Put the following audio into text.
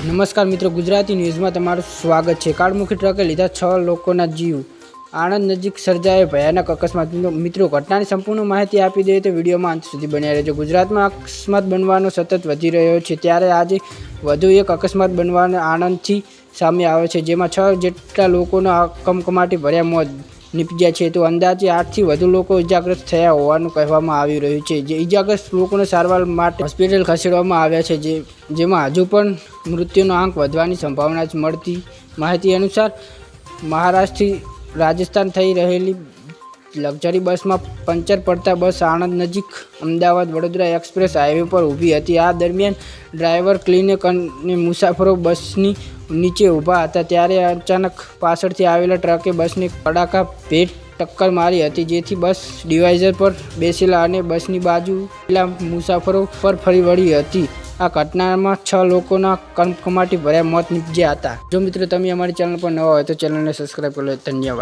નમસ્કાર મિત્રો, ગુજરાતી ન્યૂઝમાં તમારું સ્વાગત છે। કાળમુખી ટ્રકે લીધા 6 લોકોના જીવ। આણંદ નજીક સર્જાયો ભયાનક અકસ્માત। મિત્રો, ઘટનાની સંપૂર્ણ માહિતી આપી દઈએ તો વિડીયોમાં અંત સુધી બન્યા રહેજો। ગુજરાતમાં અકસ્માત બનવાનો સતત વધી રહ્યો છે, ત્યારે આજે વધુ એક અકસ્માત બનવાનો આણંદથી સામે આવે છે, જેમાં 6 જેટલા લોકોના કમકમાટી ભર્યા મોત નીપજ્યા છે, તો અંદાજે 8થી વધુ લોકો ઇજાગ્રસ્ત થયા હોવાનું કહેવામાં આવી રહ્યું છે। જે ઇજાગ્રસ્ત લોકોને સારવાર માટે હોસ્પિટલ ખસેડવામાં આવ્યા છે, જેમાં હજુ પણ મૃત્યુનો આંક વધવાની સંભાવના છે। મળતી માહિતી અનુસાર મહારાષ્ટ્રથી રાજસ્થાન થઈ રહેલી લક્ઝરી બસમાં પંચર પડતા બસ આણંદ નજીક અમદાવાદ વડોદરા એક્સપ્રેસ હાઈવે પર ઊભી હતી। આ દરમિયાન ડ્રાઈવર ક્લિનિક અને મુસાફરો બસની નીચે ઊભા હતા, ત્યારે અચાનક પાછળથી આવેલા ટ્રકે બસને કડાકા ભેટ ટક્કર મારી હતી, જેથી બસ ડિવાઈઝર પર બેસેલા અને બસની બાજુ પેલા મુસાફરો પર ફરી વળી હતી। આ ઘટનામાં 6 લોકોના કમકમાટી ભર્યા મોત નીપજ્યા હતા। જો મિત્રો તમે અમારી ચેનલ પર નવા હોય તો ચેનલને સબસ્ક્રાઈબ કરી લો। ધન્યવાદ।